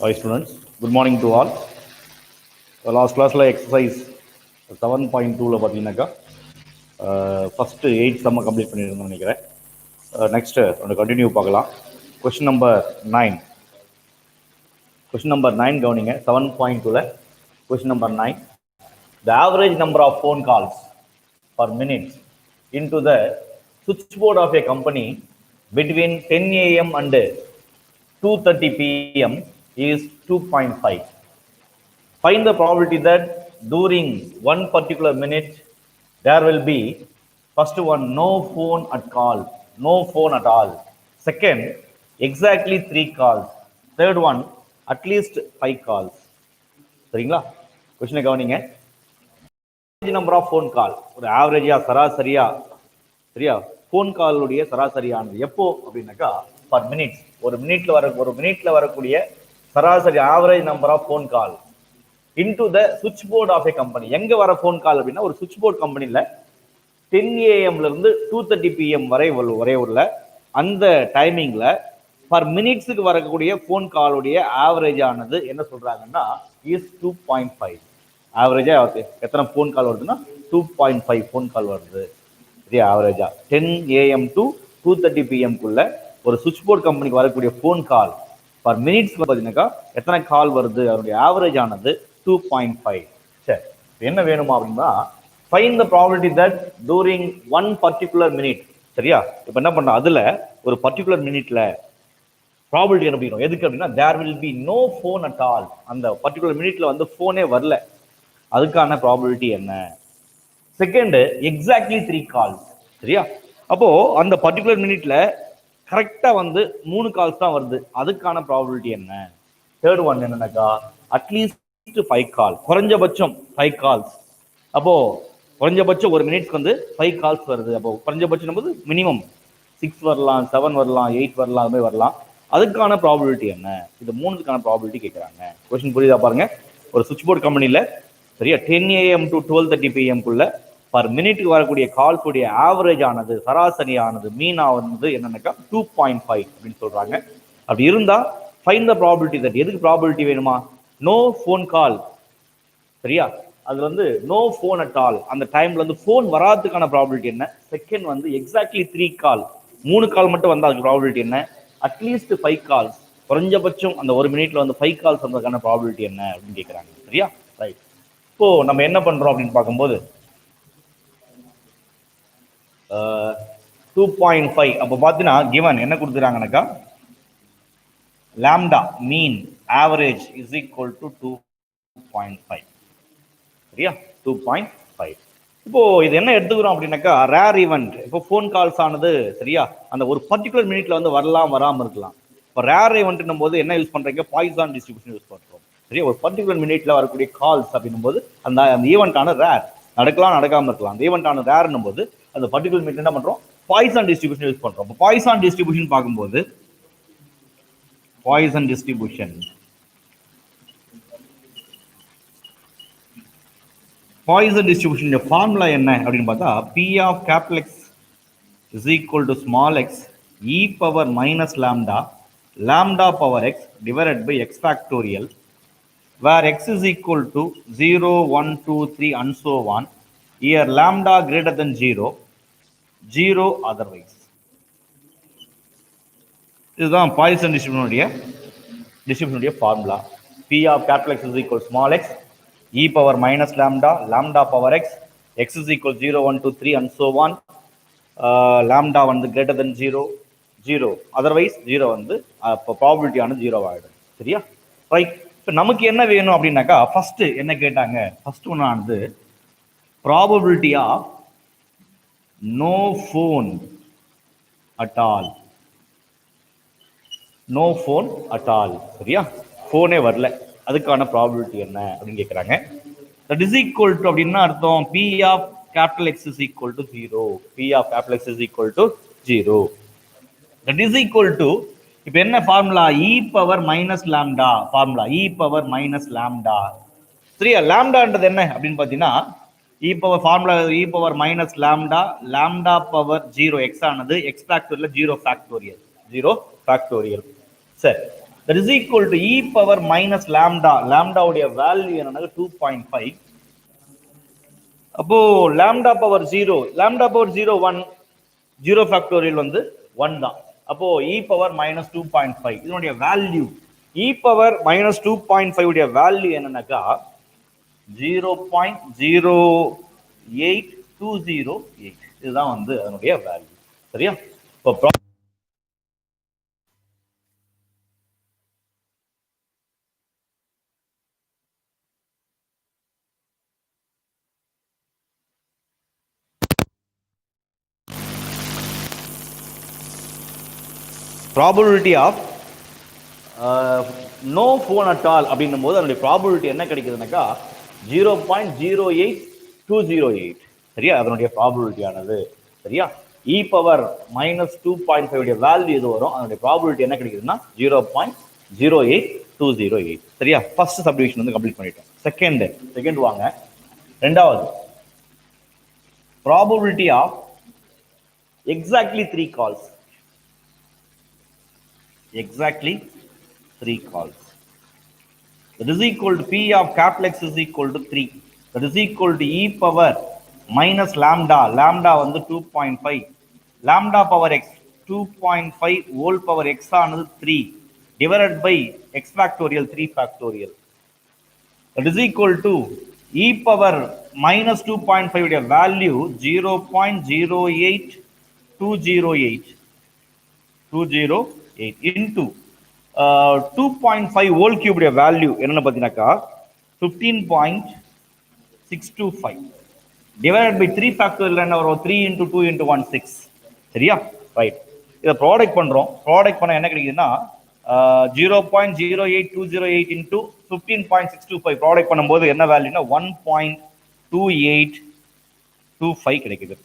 Hi students, good morning to all. Last class exercise 7.2 பார்த்தீங்கன்னாக்கா first 8 சம்ம complete பண்ணியிருந்தோம்னு நினைக்கிறேன். Next ஒன்று கண்டினியூ பார்க்கலாம். கொஸ்டின் நம்பர் 9 கவனிங்க. 7.2ல question number 9, the average number of phone calls per minute into the switchboard of a company between 10 a.m. and 2:30 p.m. is 2.5. Find the probability that during one particular minute there will be, first one, no phone at all. Second, exactly 3 calls. Third one, at least 5 calls. சரிங்களா? கொஸ்டினை கவனிங்க. Number of phone கால், ஒரு ஆவரேஜா சராசரியா, சரியா, phone காலுடைய சராசரியானது எப்போ அப்படின்னாக்கா per minutes, ஒரு மினிட்ல வரக்கூடிய சராசரி average number of phone call into the switchboard of A company. எங்க வர ஃபோன் கால் அப்படின்னா ஒரு சுவிட்ச் போர்ட் கம்பெனில 10 AM இருந்து 2:30 PM வரை உள்ள அந்த டைமிங்ல பர் மினிட்ஸுக்கு வரக்கூடிய ஃபோன் காலுடைய ஆவரேஜ் ஆனது என்ன சொல்றாங்கன்னா இஸ் 2.5. ஆவரேஜா எத்தனை ஃபோன் கால் வருதுன்னா 2.5 ஃபோன் கால் வருது. சரியா? ஆவரேஜா 10 AM டு 2:30 PM குள்ள ஒரு சுவிட்ச் போர்ட் கம்பெனிக்கு வரக்கூடிய ஃபோன் கால் பர் மினிட்ஸ் பார்த்தீங்கன்னாக்கா எத்தனை கால் வருது, அதனுடைய ஆவரேஜ் ஆனது 2.5. சரி, என்ன வேணுமா அப்படின்னா find the probability that during one particular minute. சரியா? இப்போ என்ன பண்ணோம், அதுல ஒரு பர்டிகுலர் மினிட்ல ப்ராபபிலிட்டி என்ன பண்ணிக்கணும், எதுக்கு அப்படின்னா there will be no phone at all. அந்த பர்டிகுலர் மினிட்ல வந்து ஃபோனே வரல, அதுக்கான ப்ராபபிலிட்டி என்ன. Second, exactly 3 calls. சரியா? அப்போ அந்த பர்டிகுலர் மினிட்ல கரெக்டா வந்து 3 கால்ஸ் தான் வருது, அதுக்கான ப்ராபபிலிட்டி என்ன. தேர்ட் ஒன் என்னன்னாக்கா அட்லீஸ்ட் 5 கால், குறைஞ்சபட்சம் 5 கால்ஸ். அப்போ குறைஞ்சபட்சம் ஒரு மினிட்ஸ்க்கு வந்து 5 கால்ஸ் வருது. அப்போ குறைஞ்சபட்சம் போது மினிமம் 6 வரலாம், 7 வரலாம், 8 வரலாம், அது மாதிரி வரலாம். அதுக்கான ப்ராபபிலிட்டி என்ன. இது மூணுக்கான ப்ராபபிலிட்டி கேட்குறாங்க. கொஸ்டின் புரியுதா பாருங்க. ஒரு சுவிட்ச் போர்ட் கம்பெனில சரியா 10 AM டு 12:30 PM குள்ள பர் மினிட்டுக்கு வரக்கூடிய கால்ஸ் உடைய ஆவரேஜ் ஆனது, சராசரியானது, மீன் ஆனது என்னன்னாக்கா 2.5 அப்படின்னு சொல்றாங்க. அப்படி இருந்தா ஃபைண்ட் த ப்ராபபிலிட்டி தட், எதுக்கு ப்ராபபிலிட்டி வேணுமா, நோ ஃபோன் கால். சரியா? அது வந்து நோ ஃபோன் அட் ஆல், அந்த டைம்ல வந்து ஃபோன் வராதுக்கான ப்ராபபிலிட்டி என்ன. செகண்ட் வந்து எக்ஸாக்ட்லி 3 கால், 3 கால் மட்டும் வந்தா அதுக்கு ப்ராபபிலிட்டி என்ன. அட்லீஸ்ட் 5 கால்ஸ், குறைஞ்சபட்சம் அந்த ஒரு மினிட்ல வந்து 5 கால்ஸ் வந்ததுக்கான ப்ராபபிலிட்டி என்ன அப்படின்னு கேட்குறாங்க. சரியா? ரைட். இப்போ நம்ம என்ன பண்றோம் அப்படின்னு பார்க்கும்போது 2.5 அப்போ பார்த்தீங்கன்னா கிவன் என்ன கொடுத்துறாங்கனாக்கா lambda mean average is equal to 2.5. சரியா? 2.5. இப்போ இது என்ன எடுத்துக்கிறோம் அப்படின்னாக்கா ரேர் ஈவெண்ட். இப்போ ஃபோன் கால்ஸ் ஆனது சரியா அந்த ஒரு பர்டிகுலர் மினிட்ல வந்து வரலாம், வராமல் இருக்கலாம். இப்போ ரேர் ஈவெண்ட்னும் போது என்ன யூஸ் பண்றீங்க, பாய்சான் டிஸ்ட்ரிபியூஷன் யூஸ் பண்றோம். சரியா? ஒரு பர்டிகுலர் மினிட்ல வரக்கூடிய கால்ஸ் அப்படின்னும் போது அந்த ஈவெண்ட் ஆன ரேர், நடக்கலாம் நடக்காம இருக்கலாம். அந்த ஈவெண்ட் ஆன ரேர்னும் போது அந்த பர்டிகுலர் மினிட் என்ன பண்றோம், பாய்சான் டிஸ்ட்ரிபியூஷன் யூஸ் பண்றோம். பாய்சான் டிஸ்ட்ரிபியூஷன் பார்க்கும்போது பாய்சான் டிஸ்ட்ரிபியூஷன் ஃபார்முலா என்ன அப்படின்னு பார்த்தா P of capital X is equal to small x e power minus lambda power x divided by x factorial, where x is equal to 0, 1, 2, 3 and so on. Here lambda greater than 0 otherwise. இதுதான் Poisson டிஸ்ட்ரிபியூஷனுடைய formula. P of capital X is equal to small x e power minus lambda power x is equal to 0, 1, 2, 3 and so on. Lambda வந்து greater than 0 otherwise 0 வந்து probability ஆனது 0 ஆகிடும். சரியா? Right. இப்போ நமக்கு என்ன வேணும் அப்படின்னாக்கா ஃபர்ஸ்ட் என்ன கேட்டாங்க, ஃபர்ஸ்ட் ஒன்று ஆனது probability of no phone at all. No phone at all. சரியா? ஃபோனே வரல, அதுக்கான ப்ராபபிலிட்டி என்ன அப்படின்னு கேட்குறாங்க. தட் இஸ் ஈக்குவல் டு அப்படின்னா அர்த்தம் P of capital X is equal to 0. P of capital X is equal to 0. That is equal to, இப்போ என்ன formula, e power minus lambda formula, e power minus lambda. சரியா? லாம்டான்றது என்ன அப்படின்னு பார்த்தீங்கன்னா e power formula e power minus lambda power 0 x ஆனது x factorial 0 factorial. சரி, that is equal to e power minus lambda. Lambda உடைய value என்னன்னா 2.5. அப்போ lambda power 0, lambda power 0 1, 0 factorial வந்து 1 தான். அப்போ e power minus 2.5 இதனுடைய வேல்யூ e power minus 2.5 உடைய வேல்யூ என்னன்னாக்கா 0.08208. இதுதான் வந்து அதனுடைய வேல்யூ. சரியா? இப்போ probability of no phone at all அப்படின்னும் போது அதனுடைய ப்ராபபிலிட்டி என்ன கிடைக்குதுனாக்கா 0.08208. சரியா? அதனுடைய ப்ராபபிலிட்டி ஆனது. சரியா? இ பவர் மைனஸ் 2.5 உடைய வேல்யூ எது வரும், அதனுடைய ப்ராபபிலிட்டி என்ன கிடைக்குதுன்னா 0.08208. சரியா? ஃபர்ஸ்ட் சப்டிவிஷன் வந்து கம்ப்ளீட் பண்ணிட்டோம். செகண்ட் வாங்க. ரெண்டாவது probability of exactly 3 calls. Exactly 3 calls. That is equal to P of capital X is equal to 3. That is equal to e power minus lambda. Lambda வந்து 2.5. Lambda power x 2.5 whole power x ஆனது 3 divided by x factorial 3 factorial. That is equal to e power minus 2.5 உடைய value 0.08208 into 2.5 whole cube value என்னன்னு பார்த்தீங்கன்னாக்கா 15.625 divided by 3 factorial என்ன வரும் 3 into 2 into 1 6. சரியா? Right. இதை product பண்றோம். ப்ராடக்ட் பண்ண என்ன கிடைக்குதுன்னா 0.08208 into 15.625 ப்ராடக்ட் பண்ணும்போது என்ன வேல்யூனா 1.2825 கிடைக்குது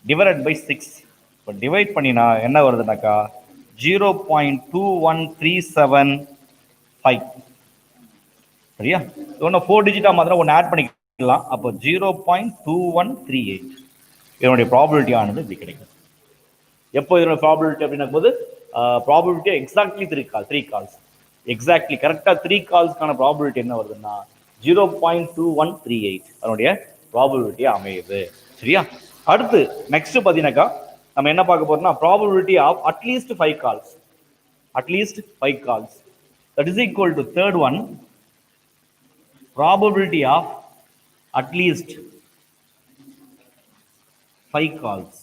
டிவைடட் பை 6. இப்போ டிவைட் பண்ணினா என்ன வருதுனாக்கா 0.21375. சரியா? ஒன்று 4 டிஜிட்டா மாத்திரம் ஒன்று ஆட் பண்ணிக்கலாம். அப்போ 0.2138 இதனுடைய ப்ராபபிலிட்டி ஆனது இப்படி கிடைக்கும். எப்போ இதனுடைய ப்ராபபிலிட்டி அப்படின்னா போது ப்ராபபிலிட்டி எக்ஸாக்ட்லி 3 கால்ஸ் எக்ஸாக்ட்லி கரெக்டாக 3 கால்ஸ்க்கான ப்ராபபிலிட்டி என்ன வருதுன்னா 0.2138 அதனுடைய ப்ராபபிலிட்டி அமையுது. சரியா? அடுத்து நெக்ஸ்ட் பார்த்தீங்கன்னாக்கா நம்ம என்ன பார்க்க போறோம்னா probability of at least 5 calls. That is equal to third one, probability of at least 5 calls.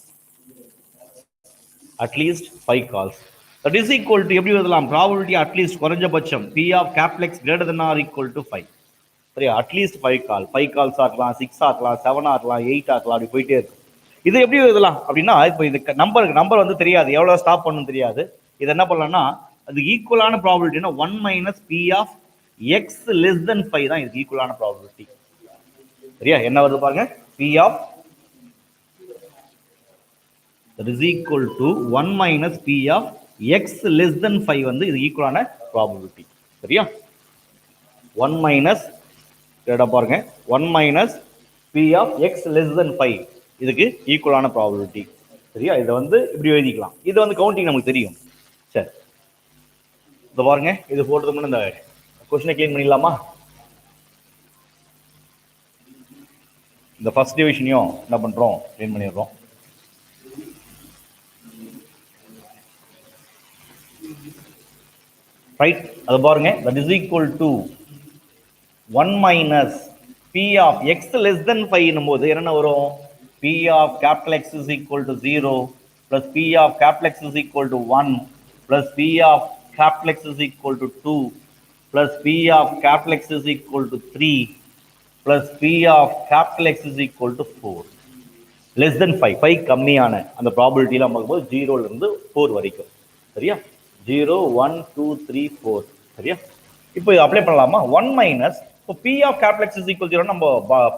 That is equal to எப்படி எழுதலாம்? ப்ராபபிலிட்டி அட்லீஸ்ட் குறைஞ்சபட்சம் P of capital X greater than or equal to 5. சரியா? At least 5 calls ஆக்கலாம், 6 ஆக்கலாம், 7 ஆக்கலாம், 8 ஆக்கலாம், அப்படி போயிட்டே இருக்கு. இது எப்படி எழுதலாம் அப்படின்னா இப்போ இது நம்பர் வந்து தெரியாது, எவ்வளவு ஸ்டாப் பண்ணணும் தெரியாது. இது என்ன பண்ணலாம்னா அது ஈக்குவலான ப்ராபபிலிட்டினா 1 minus P of X less than 5 தான் இதுக்கு ஈக்குவலான ப்ராபபிலிட்டி. சரியா? என்ன வருது பாருங்க, P of that is equal to 1 minus P of X less than 5 வந்து இது ஈக்குவலான ப்ராபபிலிட்டி. சரியா? 1 minus பாருங்க 1 minus P of X less than 5 இதுக்கு ஈக்குவலான ப்ராபபிலிட்டி. சரியா? இதை வந்து இப்படி எழுதிக்கலாம். இது வந்து கவுண்டிங் நமக்கு தெரியும். சரி, இதை பாருங்க, இது போட்டதுக்கு முன்னாடி இந்த கொஸ்டினை கிளீன் பண்ணிடலாமா? இந்த ஃபர்ஸ்ட் டிவிஷனையும் என்ன பண்றோம், கிளீன் பண்ணிடுறோம். ரைட், அது பாருங்க, that is equal to 1 minus P of X less than 5 என்னும்போது என்ன வரும்? P of capital X is equal to 0 plus P of capital X is equal to 1 plus P of capital X is equal to 2 plus P of capital X is equal to 3 plus P of capital X is equal to 4. less than 5 கம்மியான அந்த ப்ராபபிலிட்டியில பார்க்கும்போது 0ல இருந்து 4 வரைக்கும். சரியா? 0 1 2 3 4. சரியா? இப்போ இது apply பண்ணலாமா? 1 மைனஸ் இப்போ P of capital X is equal to 0 நம்ம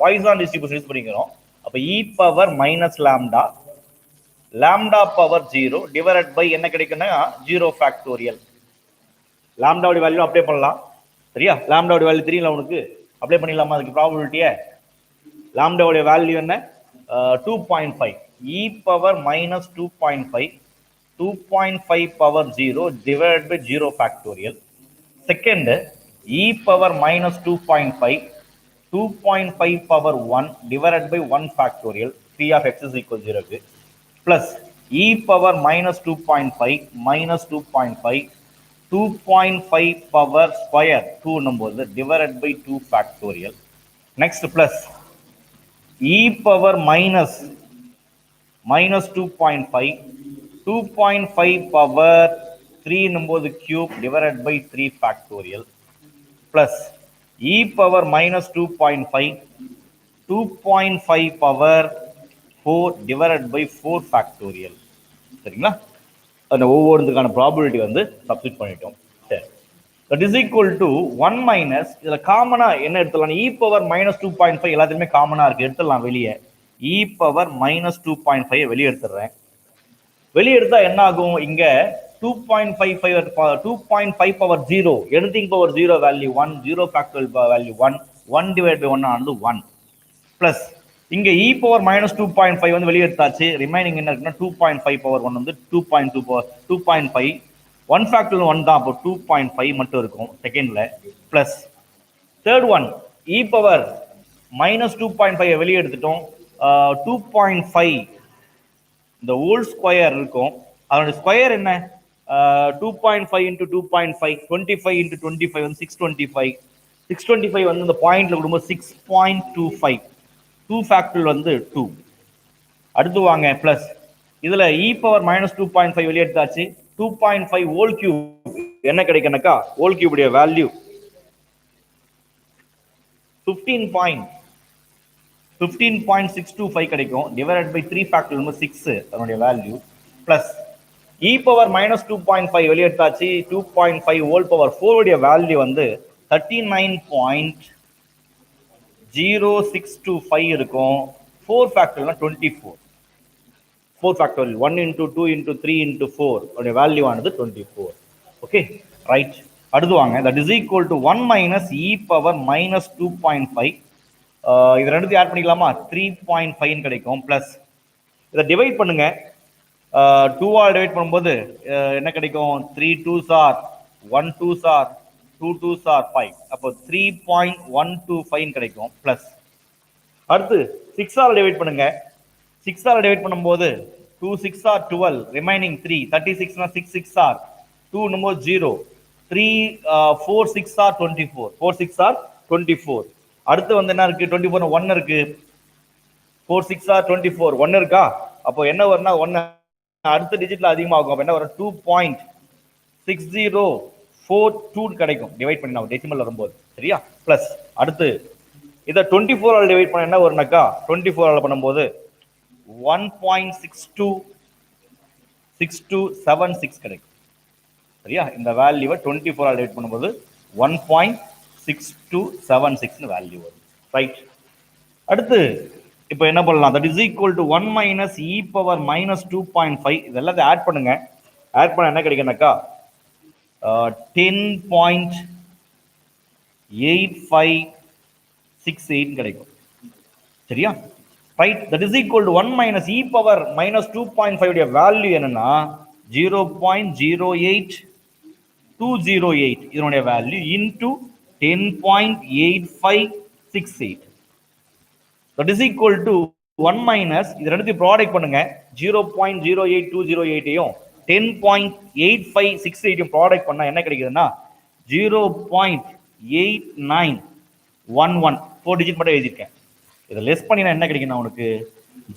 பாய்சான் டிஸ்ட்ரிபியூஷன் யூஸ் பண்ணிக்கிறோம். அப்போ e power minus lambda power 0 divided by என்ன கிடைக்குன்னா 0 ஃபேக்டோரியல். லாம்டாவுடைய வேல்யூ அப்ளை பண்ணலாம். சரியா? லாம்டாவுடைய வேல்யூ தெரியல உனக்கு, அப்ளை பண்ணிடலாமா அதுக்கு ப்ராபபிலிட்டியை? லாம்டாவுடைய வேல்யூ என்ன? 2.5 e power minus 2.5 power 0 divided by 0 factorial. Second, e power minus 2.5, 2.5 power 1 divided by 1 factorial, p of x is equal to 0, plus e power minus 2.5 minus 2.5, 2.5 power square 2 numbers divided by 2 factorial. Next, plus e power minus 2.5, 2.5 power 3 numbers cube divided by 3 factorial, plus e power minus 2.5, 2.5 power 4 divided by 4 factorial. சரிங்களா? அந்த ஒவ்வொருத்துக்கான probability வந்து substitute பண்ணிட்டோம். சரி, that is equal to 1 minus, இதுல காமனா என்ன எடுத்துலாம்? E power minus 2.5 எல்லாத்துலயுமே காமனா இருக்கு, எடுத்துடலாம் வெளியே. இ பவர் மைனஸ் 2.5 வெளியே எடுத்துடுறேன். வெளியே எடுத்தா என்ன ஆகும்? இங்க 2.5 power 0, anything power 0 value 1, 0 factorial value 1, 1 divide by 1 ஆனது 1, பிளஸ் இங்க இ பவர் மைனஸ் 2.5 வந்து வெளியே எடுத்தாச்சு. ரிமைனிங் என்ன இருக்குன்னா 2.5 பவர் 1 வந்து 2.2 பவர் 2.5, 1 ஃபேக்டரியல் 1 தான், அப்போ 2.5 மட்டும் இருக்கும் செகண்ட்ல. Plus third one e power minus 2.5 வெளியே எடுத்துட்டோம். 2.5 இந்த ஹோல் ஸ்கொயர் இருக்கும், அதோட ஸ்கொயர் என்ன? 2.5 இன்டூ 2.5, 25 இன்டூ 25 வந்து 625, 625 வந்து இந்த பாயிண்ட்ல கொடுக்கும்போது 6.25, 2 ஃபேக்டரியல் வந்து 2. அடுத்து வாங்க பிளஸ், இதுல இ பவர் மைனஸ் 2.5 வெளியே எடுத்தாச்சு. 2.5 ஹோல் கியூப் என்ன கிடைக்கும்னாக்கா, ஹோல் கியூப் உடைய வேல்யூ 15.625 கிடைக்கும், டிவைடட் பை 3 ஃபேக்டரியல் 6 அதனுடைய value, plus e power minus 2.5 வெளியே எடுத்தாச்சு. 2.5 ஹோல் பவர் 4 உடைய வேல்யூ வந்து 39.0625 இருக்கும். 4 factorial 24, 4 factorial 1 into 2 into 3 into 4 உடைய வேல்யூ ஆனது 24. Okay, right. அடுத்து வாங்க, that is equal to 1 minus e power minus 2.5, இது ரெண்டுத்தையும் ஆட் பண்ணிக்கலாமா? 3.5 கிடைக்கும். பிளஸ் இதை டிவைட் பண்ணுங்க, 2 ஆல் டிவைட் பண்ணும்போது என்ன கிடைக்கும்? 3 2s are 1 2s are 2 2s are 5, அப்போ 3.125 கிடைக்கும். பிளஸ் அடுத்து 6 ஆல் டிவைட் பண்ணுங்க, 6 ஆல் டிவைட் பண்ணும்போது 2 6 are 12, remaining 3, 36 6 6 are 2 number 0, 3 4 6 are 24, 4 6 are 24. அடுத்து வந்து என்ன இருக்கு? 24 1 இருக்கு, 4 6 are 24, 1 இருக்கா? அப்போ என்ன வரும்னா 1 அடுத்த டிஜிட்ல அதிகமாகும், அப்போ என்ன வரும்? 2.6042 கிடைக்கும் டிவைட் பண்ணி நம்ம டெசிமல் வரும்போது. சரியா? பிளஸ் அடுத்து இதை 24 ஆல் டிவைட் பண்ண என்ன வரும்னாக்கா, 24 ஆல் பண்ணும்போது 1.6276 கிடைக்கும். சரியா? இந்த வேல்யூவை 24 ஆல் டிவைட் பண்ணும்போது 1.6276 வேல்யூ வரும். ரைட். அடுத்து இப்போ என்ன பண்ணலாம்? That is equal to 1 minus e power minus 2.5, இதெல்லாம் ஆட் பண்ணுங்க. ஆட் பண்ண என்ன கிடைக்கும்னாக்கா 10.8568 கிடைக்கும். சரியா? Right. That is equal to 1 minus e power minus 2.5 உடைய வேல்யூ என்னன்னா 0.08208, இதனுடைய value into 10.8568. That is equal to 1 minus, இது ரெண்டுத்தையும் ப்ராடக்ட் பண்ணுங்க, 0.08208ஐயும் 10.8568ஐயும் ப்ராடக்ட் பண்ணா என்ன கிடைக்குதுன்னா 0.8911, 4 டிஜிட் மட்டும் எழுதியிருக்கேன். இதை லெஸ் பண்ணினா என்ன கிடைக்குன்னா உனக்கு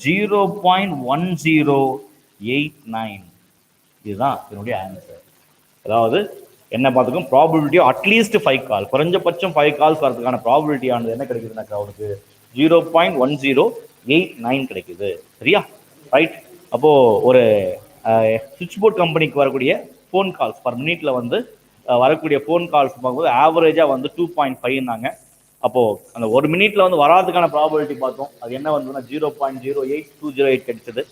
0.1089. இதுதான் இதனுடைய ஆன்சர். அதாவது என்ன பார்த்துக்கும், ப்ராபபிலிட்டி அட்லீஸ்ட் 5 கால், குறைஞ்சபட்சம் 5 கால்ஸ் வரதுக்கான ப்ராபபிலிட்டி ஆனது என்ன கிடைக்குதுன்னாக்கா அவனுக்கு 0.1089 கிடைக்குது. சரியா? ரைட். அப்போ ஒரு சுவிட்ச் போர்ட் கம்பெனிக்கு வரக்கூடிய ஃபோன் கால்ஸ் பர் மினிட்ல வந்து வரக்கூடிய ஃபோன் கால்ஸ் பார்க்கும்போது ஆவரேஜா வந்து 2.5னாங்க. அப்போ அந்த ஒரு மினிட்ல வந்து வராதுக்கான ப்ராபபிலிட்டி பார்த்தோம், அது என்ன வந்ததுன்னா 0.08208 கிடைச்சது.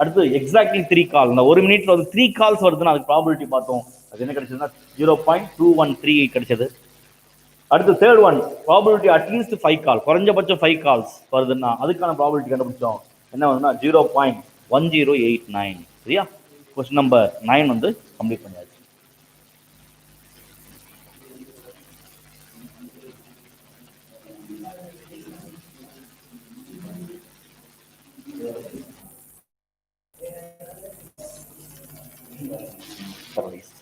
அடுத்து எக்ஸாக்ட்லி 3 கால், இந்த ஒரு மினிட்ல வந்து 3 கால்ஸ் வருதுன்னா அதுக்கு ப்ராபபிலிட்டி பார்த்தோம், அது என்ன கிடைச்சதுன்னா 0.2138 கிடைச்சது. அடுத்து தேர்ட் ஒன், ப்ராபபிலிட்டி அட்லீஸ்ட் 5 கால், குறைஞ்சபட்சம் 5 கால்ஸ் வருதுன்னா அதுக்கான ப்ராபபிலிட்டி கண்டுபிடிச்சோம், என்ன வருதுன்னா 0.1089. சரியா? கொஸ்டின் நம்பர் 9 வந்து கம்ப்ளீட் பண்ணியாச்சு. service.